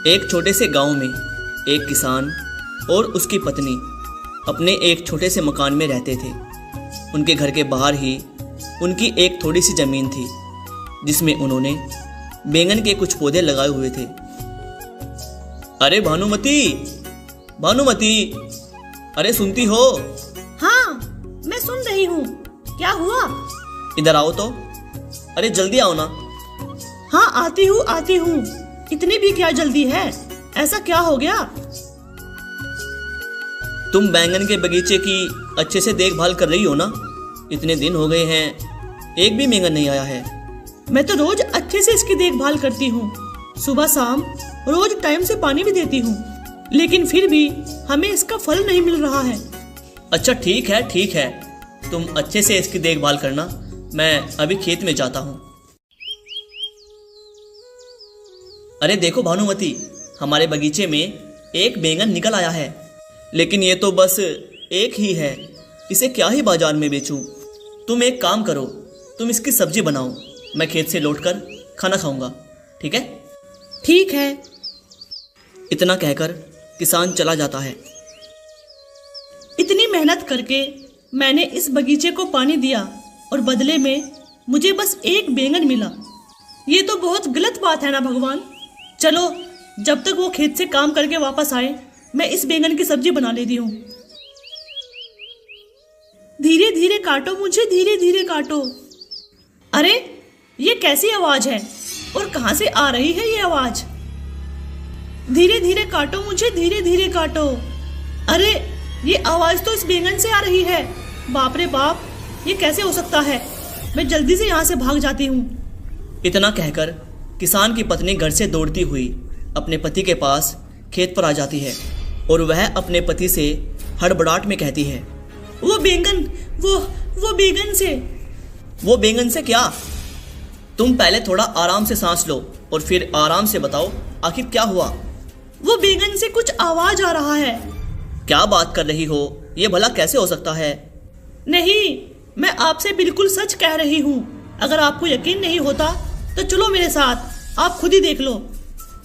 एक छोटे से गांव में एक किसान और उसकी पत्नी अपने एक छोटे से मकान में रहते थे। उनके घर के बाहर ही उनकी एक थोड़ी सी ज़मीन थी जिसमें उन्होंने बैंगन के कुछ पौधे लगाए हुए थे। अरे भानुमती, भानुमती, अरे सुनती हो? हाँ, मैं सुन रही हूँ। क्या हुआ? इधर आओ तो। अरे जल्दी आओ ना। हाँ, आती हूँ। इतनी भी क्या जल्दी है? ऐसा क्या हो गया? तुम बैंगन के बगीचे की अच्छे से देखभाल कर रही हो ना? इतने दिन हो गए हैं, एक भी बैंगन नहीं आया है। मैं तो रोज अच्छे से इसकी देखभाल करती हूँ, सुबह शाम रोज टाइम से पानी भी देती हूँ, लेकिन फिर भी हमें इसका फल नहीं मिल रहा है। अच्छा ठीक है, तुम अच्छे से इसकी देखभाल करना, मैं अभी खेत में जाता हूँ। अरे देखो भानुमती, हमारे बगीचे में एक बैंगन निकल आया है, लेकिन ये तो बस एक ही है, इसे क्या ही बाजार में बेचूं। तुम एक काम करो, तुम इसकी सब्जी बनाओ, मैं खेत से लौटकर खाना खाऊंगा, ठीक है? ठीक है। इतना कहकर किसान चला जाता है। इतनी मेहनत करके मैंने इस बगीचे को पानी दिया और बदले में मुझे बस एक बैंगन मिला। ये तो बहुत गलत बात है ना भगवान। चलो, जब तक वो खेत से काम करके वापस आए, मैं इस बैंगन की सब्जी बना लेती हूँ। धीरे धीरे काटो मुझे, धीरे धीरे काटो। अरे ये कैसी आवाज है और कहाँ से आ रही है ये आवाज? धीरे धीरे काटो मुझे, धीरे धीरे काटो। अरे ये आवाज तो इस बैंगन से आ रही है। बाप रे बाप, ये कैसे हो सकता है? मैं जल्दी से यहाँ से भाग जाती हूँ। इतना कहकर किसान की पत्नी घर से दौड़ती हुई अपने पति के पास खेत पर आ जाती है और वह अपने पति से हड़बड़ाहट में कहती है, वो बैंगन, वो बैंगन से। वो बैंगन से क्या? तुम पहले थोड़ा आराम से सांस लो और फिर आराम से बताओ आखिर क्या हुआ। वो बैंगन से कुछ आवाज आ रहा है। क्या बात कर रही हो? ये भला कैसे हो सकता है? नहीं, मैं आपसे बिल्कुल सच कह रही हूँ। अगर आपको यकीन नहीं होता तो चलो मेरे साथ, आप खुद ही देख लो।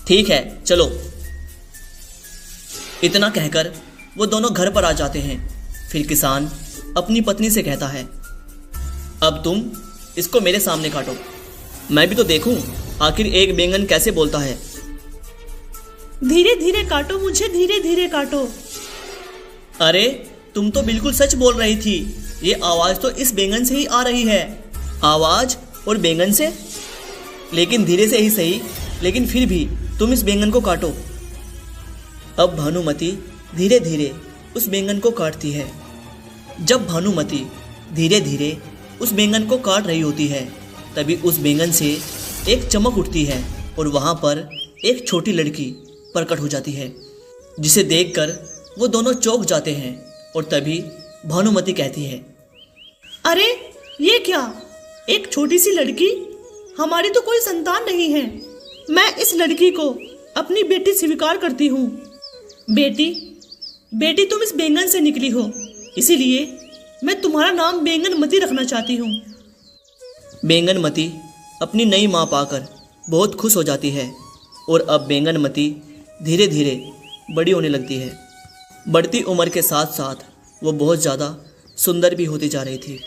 ठीक है, चलो। इतना कहकर वो दोनों घर पर आ जाते हैं। फिर किसान अपनी पत्नी से कहता है, अब तुम इसको मेरे सामने काटो, मैं भी तो देखूं आखिर एक बैंगन कैसे बोलता है। धीरे धीरे काटो मुझे, धीरे धीरे काटो। अरे तुम तो बिल्कुल सच बोल रही थी, ये आवाज तो इस बैंगन से ही आ रही है। आवाज और बैंगन से? लेकिन धीरे से ही सही, लेकिन फिर भी तुम इस बैंगन को काटो। अब भानुमती धीरे धीरे उस बैंगन को काटती है। जब भानुमती धीरे धीरे उस बैंगन को काट रही होती है, तभी उस बैंगन से एक चमक उठती है और वहाँ पर एक छोटी लड़की प्रकट हो जाती है, जिसे देखकर वो दोनों चौंक जाते हैं। और तभी भानुमती कहती है, अरे ये क्या? एक छोटी सी लड़की? हमारी तो कोई संतान नहीं है। मैं इस लड़की को अपनी बेटी स्वीकार करती हूँ। बेटी तुम इस बैंगन से निकली हो, इसीलिए मैं तुम्हारा नाम बैंगनमती रखना चाहती हूँ। बैंगनमती अपनी नई माँ पाकर बहुत खुश हो जाती है और अब बैंगनमती धीरे धीरे बड़ी होने लगती है। बढ़ती उम्र के साथ साथ वो बहुत ज़्यादा सुंदर भी होती जा रही थी।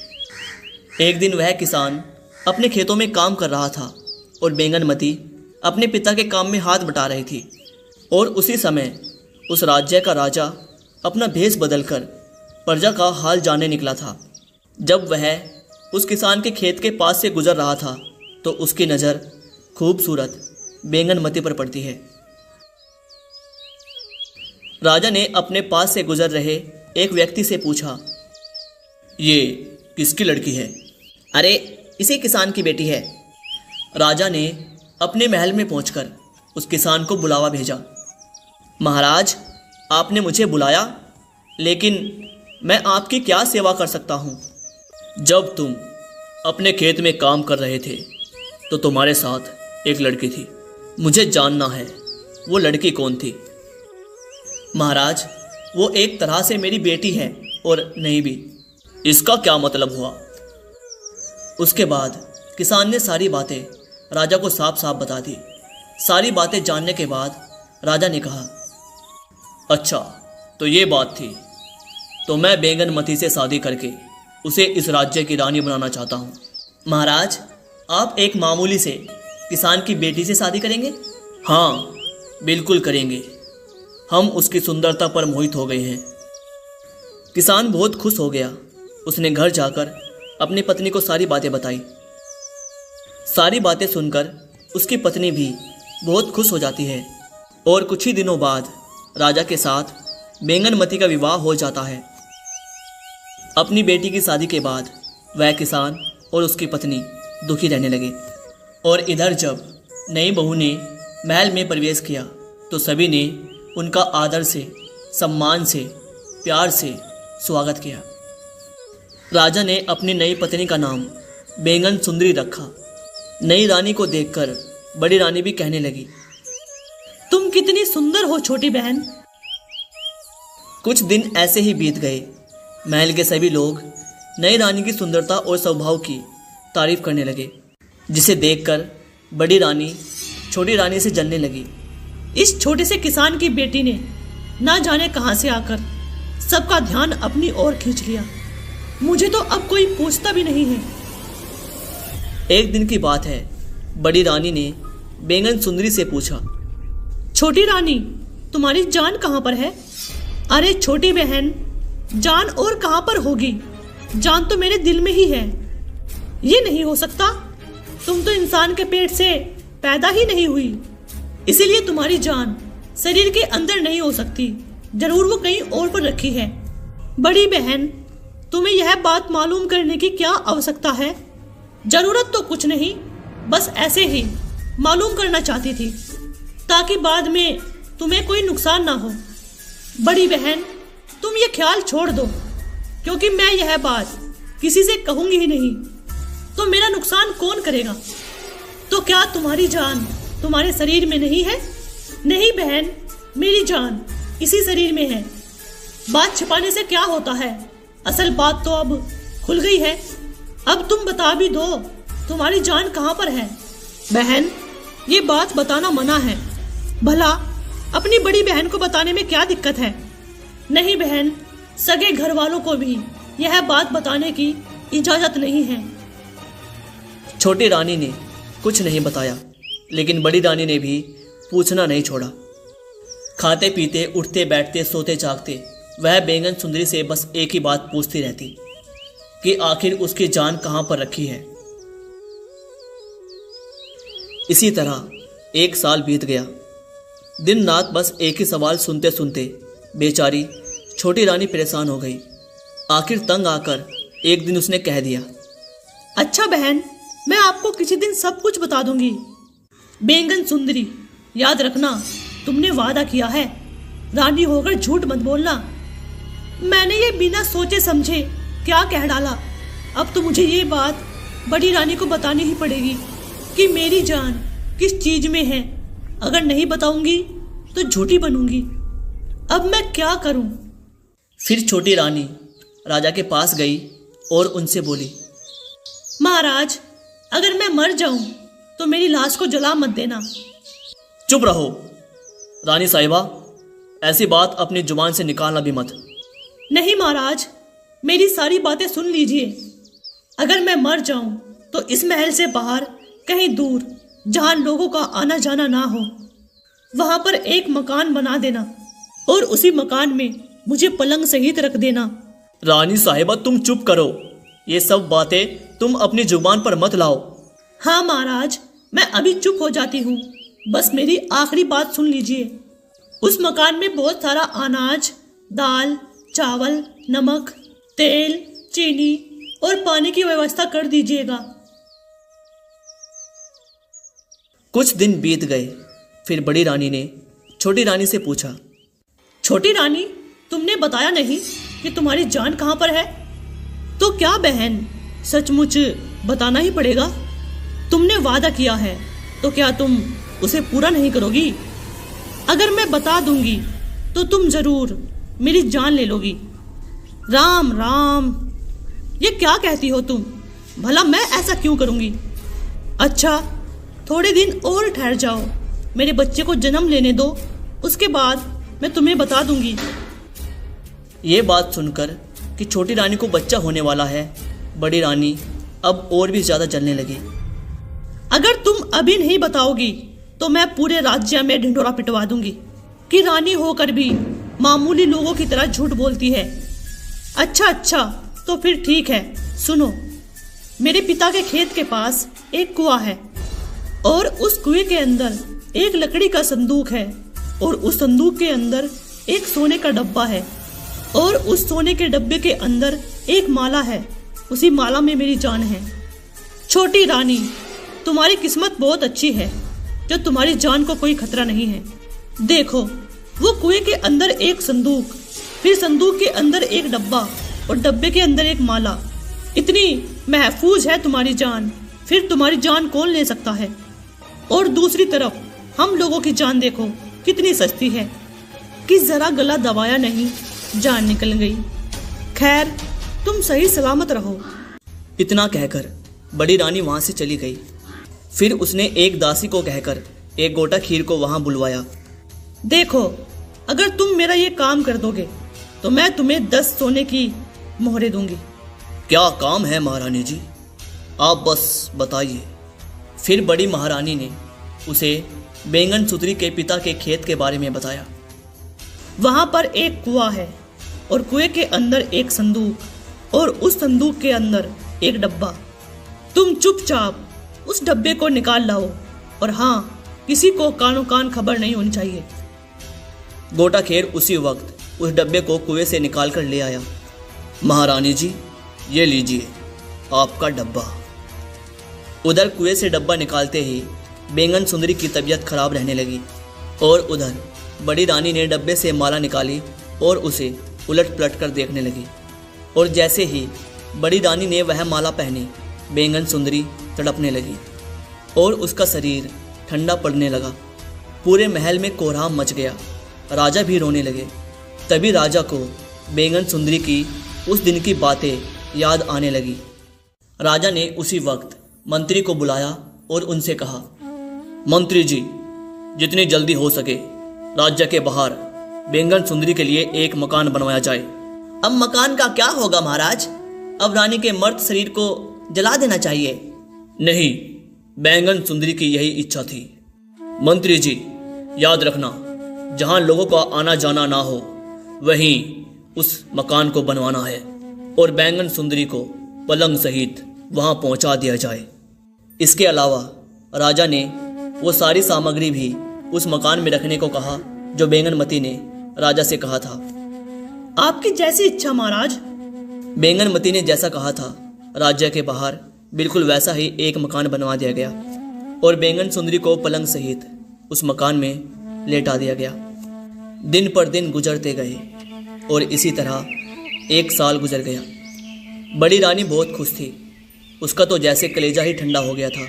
एक दिन वह किसान अपने खेतों में काम कर रहा था और बैंगनमती अपने पिता के काम में हाथ बटा रही थी। और उसी समय उस राज्य का राजा अपना भेष बदलकर प्रजा का हाल जानने निकला था। जब वह उस किसान के खेत के पास से गुजर रहा था तो उसकी नज़र खूबसूरत बैंगनमती पर पड़ती है। राजा ने अपने पास से गुजर रहे एक व्यक्ति से पूछा, ये किसकी लड़की है? अरे इसी किसान की बेटी है। राजा ने अपने महल में पहुंचकर उस किसान को बुलावा भेजा। महाराज, आपने मुझे बुलाया, लेकिन मैं आपकी क्या सेवा कर सकता हूँ? जब तुम अपने खेत में काम कर रहे थे तो तुम्हारे साथ एक लड़की थी। मुझे जानना है वो लड़की कौन थी। महाराज, वो एक तरह से मेरी बेटी है और नहीं भी। इसका क्या मतलब हुआ? उसके बाद किसान ने सारी बातें राजा को साफ साफ बता दी। सारी बातें जानने के बाद राजा ने कहा। अच्छा, तो ये बात थी। तो मैं बैंगनमती से शादी करके उसे इस राज्य की रानी बनाना चाहता हूँ। महाराज, आप एक मामूली से किसान की बेटी से शादी करेंगे? हाँ, बिल्कुल करेंगे। हम उसकी सुंदरता पर मोहित हो गए हैं। किसान बहुत खुश हो गया। उसने घर जाकर अपनी पत्नी को सारी बातें बताई। सारी बातें सुनकर उसकी पत्नी भी बहुत खुश हो जाती है और कुछ ही दिनों बाद राजा के साथ बैंगनमती का विवाह हो जाता है। अपनी बेटी की शादी के बाद वह किसान और उसकी पत्नी दुखी रहने लगे। और इधर जब नई बहू ने महल में प्रवेश किया तो सभी ने उनका आदर से, सम्मान से, प्यार से स्वागत किया। राजा ने अपनी नई पत्नी का नाम बैंगन सुंदरी रखा। नई रानी को देखकर बड़ी रानी भी कहने लगी, तुम कितनी सुंदर हो छोटी बहन। कुछ दिन ऐसे ही बीत गए। महल के सभी लोग नई रानी की सुंदरता और स्वभाव की तारीफ करने लगे, जिसे देखकर बड़ी रानी छोटी रानी से जलने लगी। इस छोटे से किसान की बेटी ने ना जाने कहां से आकर सबका ध्यान अपनी ओर खींच लिया। मुझे तो अब कोई पूछता भी नहीं है। एक दिन की बात है, बड़ी रानी ने बैंगन सुंदरी से पूछा, छोटी रानी, तुम्हारी जान कहां पर है? अरे छोटी बहन, जान और कहां पर होगी? जान तो मेरे दिल में ही है। ये नहीं हो सकता। तुम तो इंसान के पेट से पैदा ही नहीं हुई, इसीलिए तुम्हारी जान शरीर के अंदर नहीं हो सकती। जरूर वो कहीं और पर रखी है। बड़ी बहन, तुम्हें यह बात मालूम करने की क्या आवश्यकता है? जरूरत तो कुछ नहीं, बस ऐसे ही मालूम करना चाहती थी ताकि बाद में तुम्हें कोई नुकसान ना हो। बड़ी बहन, तुम ये ख्याल छोड़ दो, क्योंकि मैं यह बात किसी से कहूंगी ही नहीं तो मेरा नुकसान कौन करेगा? तो क्या तुम्हारी जान तुम्हारे शरीर में नहीं है? नहीं बहन, मेरी जान इसी शरीर में है। बात छिपाने से क्या होता है? असल बात तो अब खुल गई है। अब तुम बता भी दो, तुम्हारी जान कहां पर है? बहन, ये बात बताना मना है। भला अपनी बड़ी बहन को बताने में क्या दिक्कत है? नहीं बहन, सगे घर वालों को भी यह बात बताने की इजाजत नहीं है। छोटी रानी ने कुछ नहीं बताया, लेकिन बड़ी रानी ने भी पूछना नहीं छोड़ा। खाते पीते, उठते बैठते, सोते जागते वह बैंगन सुंदरी से बस एक ही बात पूछती रहती कि आखिर उसकी जान कहां पर रखी है। इसी तरह एक साल बीत गया। दिन रात बस एक ही सवाल सुनते सुनते बेचारी छोटी रानी परेशान हो गई। आखिर तंग आकर एक दिन उसने कह दिया, अच्छा बहन, मैं आपको किसी दिन सब कुछ बता दूंगी। बैंगन सुंदरी, याद रखना, तुमने वादा किया है, रानी होकर झूठ मत बोलना। मैंने ये बिना सोचे समझे क्या कह डाला। अब तो मुझे ये बात बड़ी रानी को बतानी ही पड़ेगी कि मेरी जान किस चीज में है। अगर नहीं बताऊंगी तो झूठी बनूंगी। अब मैं क्या करूं? फिर छोटी रानी राजा के पास गई और उनसे बोली, महाराज, अगर मैं मर जाऊं तो मेरी लाश को जला मत देना। चुप रहो रानी साहिबा, ऐसी बात अपनी जुबान से निकालना भी मत। नहीं महाराज, मेरी सारी बातें सुन लीजिए। अगर मैं मर जाऊं तो इस महल से बाहर कहीं दूर, जहां लोगों का आना जाना ना हो, वहां पर एक मकान बना देना और उसी मकान में मुझे पलंग सहित रख देना। रानी साहिबा, तुम चुप करो। ये सब बातें तुम अपनी जुबान पर मत लाओ। हाँ महाराज, मैं अभी चुप हो जाती हूँ, बस मेरी आखिरी बात सुन लीजिए। उस मकान में बहुत सारा अनाज, दाल, चावल, नमक, तेल, चीनी और पानी की व्यवस्था कर दीजिएगा। कुछ दिन बीत गए। फिर बड़ी रानी ने छोटी रानी से पूछा, छोटी रानी, तुमने बताया नहीं कि तुम्हारी जान कहाँ पर है? तो क्या बहन, सचमुच बताना ही पड़ेगा? तुमने वादा किया है तो क्या तुम उसे पूरा नहीं करोगी? अगर मैं बता दूंगी तो तुम जरूर मेरी जान ले लोगी। राम राम, ये क्या कहती हो तुम? भला मैं ऐसा क्यों करूंगी? अच्छा, थोड़े दिन और ठहर जाओ, मेरे बच्चे को जन्म लेने दो उसके बाद मैं तुम्हें बता दूंगी। ये बात सुनकर कि छोटी रानी को बच्चा होने वाला है, बड़ी रानी अब और भी ज़्यादा जलने लगी। अगर तुम अभी नहीं बताओगी तो मैं पूरे राज्य में ढिंढोरा पिटवा दूंगी कि रानी होकर भी मामूली लोगों की तरह झूठ बोलती है। अच्छा, तो फिर ठीक है, सुनो। मेरे पिता के खेत के पास एक कुआं है और उस कुएं के अंदर एक लकड़ी का संदूक है और उस संदूक के अंदर एक सोने का डब्बा है और उस सोने के डब्बे के अंदर एक माला है। उसी माला में मेरी जान है। छोटी रानी, तुम्हारी किस्मत बहुत अच्छी है जो तुम्हारी जान को कोई खतरा नहीं है। देखो, वो कुएं के अंदर एक संदूक, फिर संदूक के अंदर एक डब्बा और डब्बे के अंदर एक माला। इतनी महफूज है तुम्हारी जान, फिर तुम्हारी जान कौन ले सकता है। और दूसरी तरफ हम लोगों की जान देखो कितनी सस्ती है कि जरा गला दबाया नहीं, जान निकल गई। खैर, तुम सही सलामत रहो। इतना कहकर बड़ी रानी वहां से चली गई। फिर उसने एक दासी को कहकर एक गोटा खीर को वहां बुलवाया। देखो, अगर तुम मेरा ये काम कर दोगे तो मैं तुम्हें 10 सोने की मोहरें दूंगी। क्या काम है महारानी जी, आप बस बताइए। फिर बड़ी महारानी ने उसे बैंगन सुतरी के पिता के खेत के बारे में बताया। वहां पर एक कुआं है और कुएं के अंदर एक संदूक और उस संदूक के अंदर एक डब्बा। तुम चुपचाप उस डब्बे को निकाल लाओ और हाँ, किसी को कानो कान खबर नहीं होनी चाहिए। गोटा खेर उसी वक्त उस डब्बे को कुएं से निकाल कर ले आया। महारानी जी, ये लीजिए आपका डब्बा। उधर कुएं से डब्बा निकालते ही बैंगन सुंदरी की तबीयत खराब रहने लगी और उधर बड़ी रानी ने डब्बे से माला निकाली और उसे उलट पलट कर देखने लगी। और जैसे ही बड़ी रानी ने वह माला पहनी, बैंगन सुंदरी तड़पने लगी और उसका शरीर ठंडा पड़ने लगा। पूरे महल में कोहराम मच गया। राजा भी रोने लगे। तभी राजा को बैंगन सुंदरी की उस दिन की बातें याद आने लगी। राजा ने उसी वक्त मंत्री को बुलाया और उनसे कहा, मंत्री जी, जितनी जल्दी हो सके राज्य के बाहर बैंगन सुंदरी के लिए एक मकान बनवाया जाए। अब मकान का क्या होगा महाराज? अब रानी के मर्त शरीर को जला देना चाहिए। नहीं, बैंगन सुंदरी की यही इच्छा थी। मंत्री जी, याद रखना, जहां लोगों का आना जाना ना हो वहीं उस मकान को बनवाना है और बैंगन सुंदरी को पलंग सहित वहां पहुंचा दिया जाए। इसके अलावा राजा ने वो सारी सामग्री भी उस मकान में रखने को कहा जो बैंगनमती ने राजा से कहा था। आपकी जैसी इच्छा महाराज। बैंगनमती ने जैसा कहा था, राज्य के बाहर बिल्कुल वैसा ही एक मकान बनवा दिया गया और बैंगन सुंदरी को पलंग सहित उस मकान में लेटा दिया गया। दिन पर दिन गुजरते गए और इसी तरह 1 साल गुजर गया। बड़ी रानी बहुत खुश थी। उसका तो जैसे कलेजा ही ठंडा हो गया था।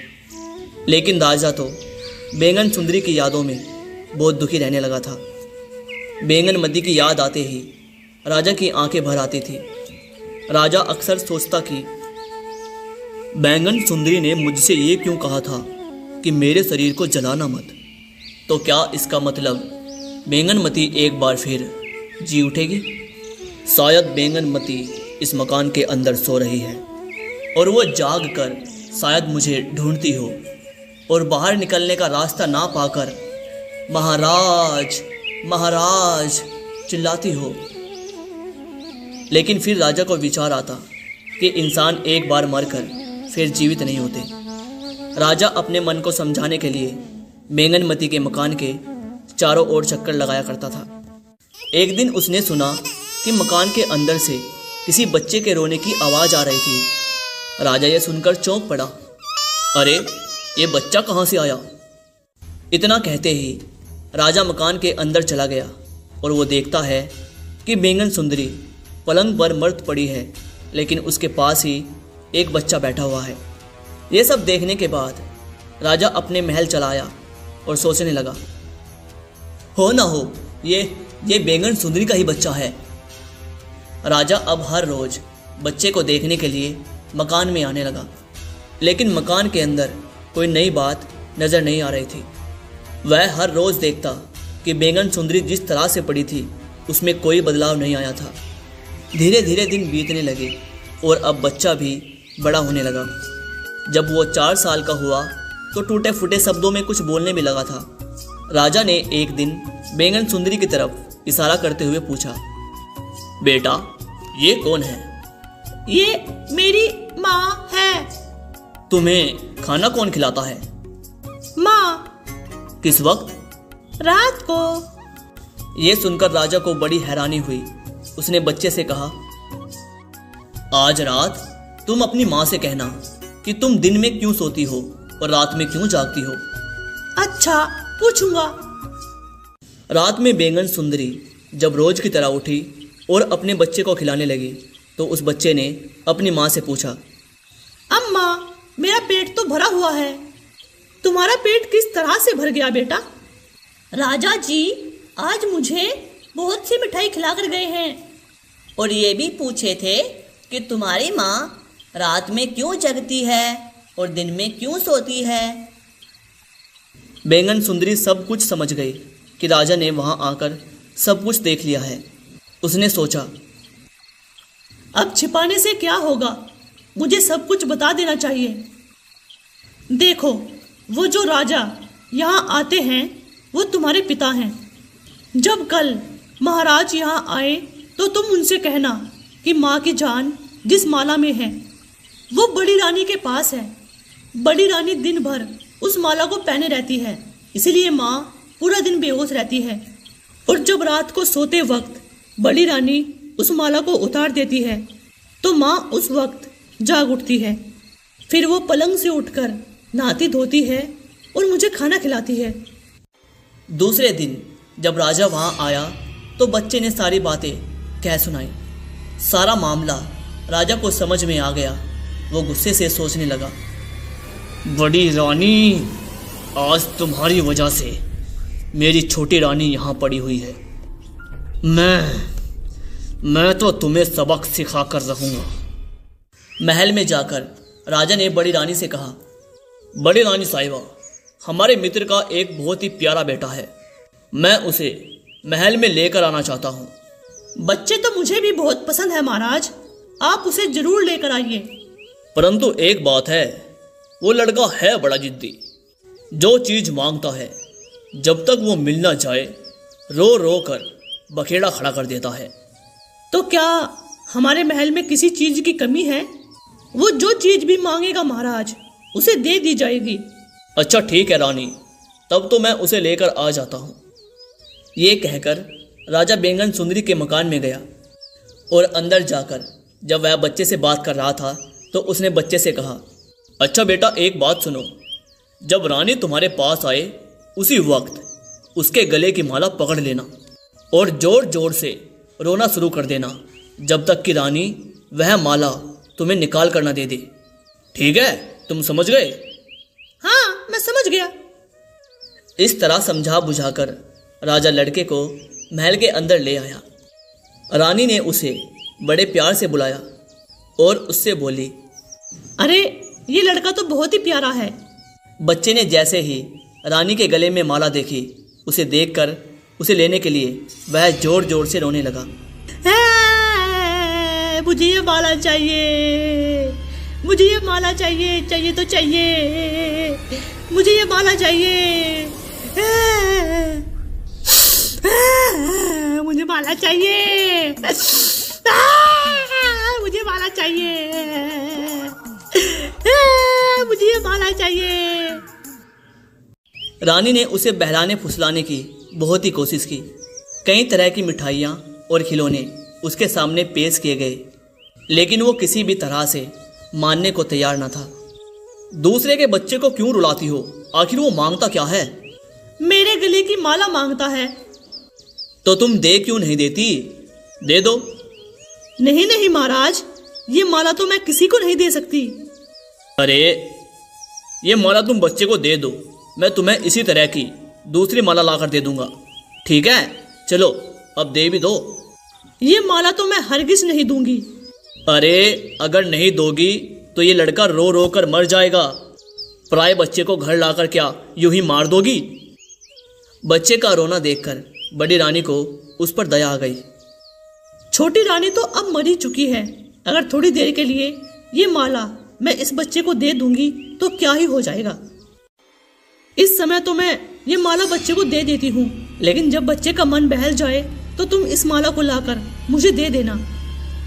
लेकिन राजा तो बैंगन सुंदरी की यादों में बहुत दुखी रहने लगा था। बैंगनमती की याद आते ही राजा की आंखें भर आती थी। राजा अक्सर सोचता कि बैंगन सुंदरी ने मुझसे ये क्यों कहा था कि मेरे शरीर को जलाना मत। तो क्या इसका मतलब बैंगनमती एक बार फिर जी उठेगी? शायद बैंगनमती इस मकान के अंदर सो रही है और वो जाग कर शायद मुझे ढूंढती हो और बाहर निकलने का रास्ता ना पाकर महाराज महाराज चिल्लाती हो। लेकिन फिर राजा को विचार आता कि इंसान एक बार मरकर फिर जीवित नहीं होते। राजा अपने मन को समझाने के लिए बैंगनमती के मकान के चारों ओर चक्कर लगाया करता था। एक दिन उसने सुना कि मकान के अंदर से किसी बच्चे के रोने की आवाज़ आ रही थी। राजा यह सुनकर चौंक पड़ा। अरे, ये बच्चा कहाँ से आया? इतना कहते ही राजा मकान के अंदर चला गया और वो देखता है कि बैंगन सुंदरी पलंग पर मर्द पड़ी है, लेकिन उसके पास ही एक बच्चा बैठा हुआ है। ये सब देखने के बाद राजा अपने महल चला आया और सोचने लगा, हो ना हो ये बैंगन सुंदरी का ही बच्चा है। राजा अब हर रोज बच्चे को देखने के लिए मकान में आने लगा, लेकिन मकान के अंदर कोई नई बात नज़र नहीं आ रही थी। वह हर रोज़ देखता कि बैंगन सुंदरी जिस तरह से पड़ी थी उसमें कोई बदलाव नहीं आया था। धीरे धीरे दिन बीतने लगे और अब बच्चा भी बड़ा होने लगा। जब वो 4 साल का हुआ तो टूटे फूटे शब्दों में कुछ बोलने भी लगा था। राजा ने एक दिन बैंगन सुंदरी की तरफ इशारा करते हुए पूछा, बेटा ये कौन है? ये मेरी माँ है। तुम्हें खाना कौन खिलाता है? माँ। किस वक्त? रात को। ये सुनकर राजा को बड़ी हैरानी हुई। उसने बच्चे से कहा, आज रात तुम अपनी माँ से कहना कि तुम दिन में क्यों सोती हो और रात में क्यों जागती हो। अच्छा, पूछूंगा। रात में बैंगन सुंदरी जब रोज की तरह उठी और अपने बच्चे को खिलाने लगी तो उस बच्चे ने अपनी माँ से पूछा, अम्मा मेरा पेट तो भरा हुआ है, तुम्हारा पेट किस तरह से भर गया बेटा? राजा जी आज मुझे बहुत सी मिठाई खिलाकर गए हैं और ये भी पूछे थे कि तुम्हारी माँ रात में क्यों जगती है और दिन में क्यों सोती है। बैंगन सुंदरी सब कुछ समझ गई कि राजा ने वहां आकर सब कुछ देख लिया है। उसने सोचा, अब छिपाने से क्या होगा, मुझे सब कुछ बता देना चाहिए। देखो वो जो राजा यहाँ आते हैं वो तुम्हारे पिता हैं। जब कल महाराज यहाँ आए तो तुम उनसे कहना कि माँ की जान जिस माला में है वो बड़ी रानी के पास है। बड़ी रानी दिन भर उस माला को पहने रहती है, इसीलिए माँ पूरा दिन बेहोश रहती है। और जब रात को सोते वक्त बड़ी रानी उस माला को उतार देती है तो माँ उस वक्त जाग उठती है। फिर वो पलंग से उठकर नहाती धोती है और मुझे खाना खिलाती है। दूसरे दिन जब राजा वहां आया तो बच्चे ने सारी बातें कह सुनाई। सारा मामला राजा को समझ में आ गया। वो गुस्से से सोचने लगा, बड़ी रानी, आज तुम्हारी वजह से मेरी छोटी रानी यहाँ पड़ी हुई है। मैं तो तुम्हें सबक सिखा कर रहूँगा। महल में जाकर राजा ने बड़ी रानी से कहा, बड़ी रानी साहिबा, हमारे मित्र का एक बहुत ही प्यारा बेटा है, मैं उसे महल में लेकर आना चाहता हूँ। बच्चे तो मुझे भी बहुत पसंद है महाराज, आप उसे जरूर लेकर आइए। परंतु एक बात है, वो लड़का है बड़ा जिद्दी। जो चीज मांगता है जब तक वो मिल ना जाए रो रो कर बखेड़ा खड़ा कर देता है। तो क्या हमारे महल में किसी चीज की कमी है? वो जो चीज भी मांगेगा महाराज उसे दे दी जाएगी। अच्छा ठीक है रानी, तब तो मैं उसे लेकर आ जाता हूँ। ये कहकर राजा बैंगन सुंदरी के मकान में गया और अंदर जाकर जब वह बच्चे से बात कर रहा था तो उसने बच्चे से कहा, अच्छा बेटा एक बात सुनो, जब रानी तुम्हारे पास आए उसी वक्त उसके गले की माला पकड़ लेना और जोर जोर से रोना शुरू कर देना जब तक कि रानी वह माला तुम्हें निकाल कर ना दे दे। ठीक है, तुम समझ गए? हाँ, मैं समझ गया। इस तरह समझा बुझाकर राजा लड़के को महल के अंदर ले आया। रानी ने उसे बड़े प्यार से बुलाया और उससे बोली, अरे ये लड़का तो बहुत ही प्यारा है। बच्चे ने जैसे ही रानी के गले में माला देखी, उसे देखकर उसे लेने के लिए वह जोर जोर से रोने लगा। मुझे ये माला चाहिए, मुझे ये माला चाहिए, चाहिए तो चाहिए, मुझे ये माला चाहिए, मुझे माला चाहिए, मुझे माला चाहिए, मुझे ये माला चाहिए। रानी ने उसे बहलाने फुसलाने की बहुत ही कोशिश की। कई तरह की मिठाइयाँ और खिलौने उसके सामने पेश किए गए, लेकिन वो किसी भी तरह से मानने को तैयार न था। दूसरे के बच्चे को क्यों रुलाती हो? आखिर वो मांगता क्या है? मेरे गले की माला मांगता है। तो तुम दे क्यों नहीं देती? दे दो। नहीं नहीं महाराज, ये माला तो मैं किसी को नहीं दे सकती। अरे ये माला तुम बच्चे को दे दो, मैं तुम्हें इसी तरह की दूसरी माला लाकर दे दूंगा। ठीक है, चलो अब दे भी दो। ये माला तो मैं हरगिज नहीं दूंगी। अरे अगर नहीं दोगी तो ये लड़का रो रो कर मर जाएगा। पराए बच्चे को घर लाकर क्या यूं ही मार दोगी? बच्चे का रोना देखकर बड़ी रानी को उस पर दया आ गई। छोटी रानी तो अब मर ही चुकी है, अगर थोड़ी देर के लिए ये माला मैं इस बच्चे को दे दूंगी तो क्या ही हो जाएगा। इस समय तो मैं ये माला बच्चे को दे देती हूँ, लेकिन जब बच्चे का मन बहल जाए तो तुम इस माला को लाकर मुझे दे देना।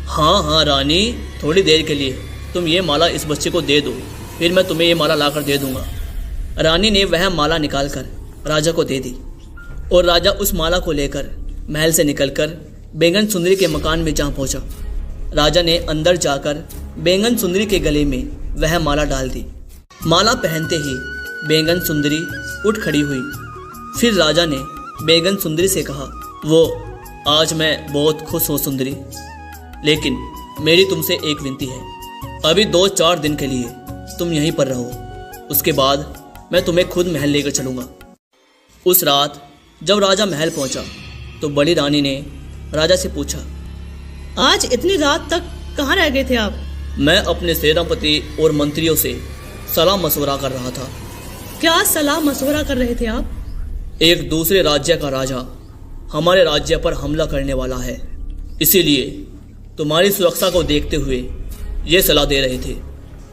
हाँ हाँ रानी, थोड़ी देर के लिए तुम ये माला इस बच्चे को दे दो, फिर मैं तुम्हें ये माला लाकर दे दूंगा। रानी ने वह माला निकालकर राजा को दे दी और राजा उस माला को लेकर महल से निकलकर बैंगन सुंदरी के मकान में जा पहुंचा। राजा ने अंदर जाकर बैंगन सुंदरी के गले में वह माला डाल दी। माला पहनते ही बैंगन सुंदरी उठ खड़ी हुई। फिर राजा ने बैंगन सुंदरी से कहा, वो आज मैं बहुत खुश हूँ सुंदरी, लेकिन मेरी तुमसे एक विनती है। अभी 2-4 दिन के लिए तुम यहीं पर रहो, उसके बाद मैं तुम्हें खुद महल लेकर चलूँगा। उस रात जब राजा महल पहुँचा तो बड़ी रानी ने राजा से पूछा, आज इतनी रात तक कहाँ रह गए थे आप? मैं अपने सेनापति और मंत्रियों से सलाह मशवरा कर रहा था। क्या सलाह मशवरा कर रहे थे आप? एक दूसरे राज्य का राजा हमारे राज्य पर हमला करने वाला है, इसीलिए तुम्हारी सुरक्षा को देखते हुए ये सलाह दे रहे थे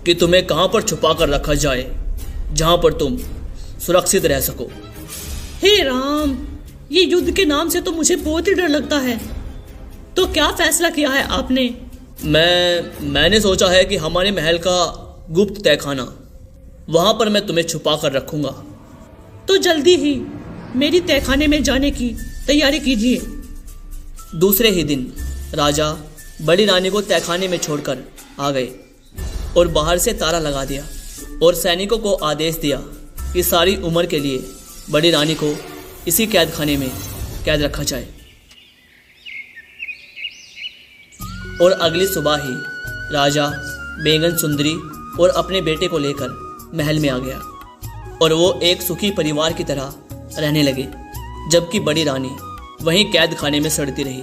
कि तुम्हें कहाँ पर छुपा कर रखा जाए जहाँ पर तुम सुरक्षित रह सको। हे राम, ये युद्ध के नाम से तो मुझे बहुत ही डर लगता है। तो क्या फैसला किया है आपने? मैंने सोचा है कि हमारे महल का गुप्त तहखाना, वहाँ पर मैं तुम्हें छुपा कर रखूँगा। तो जल्दी ही मेरी तहखाने में जाने की तैयारी कीजिए। दूसरे ही दिन राजा बड़ी रानी को तहखाने में छोड़कर आ गए और बाहर से ताला लगा दिया और सैनिकों को आदेश दिया कि सारी उम्र के लिए बड़ी रानी को इसी कैद खाने में कैद रखा जाए। और अगली सुबह ही राजा बैंगन सुंदरी और अपने बेटे को लेकर महल में आ गया और वो एक सुखी परिवार की तरह रहने लगे, जबकि बड़ी रानी वहीं कैद खाने में सड़ती रही।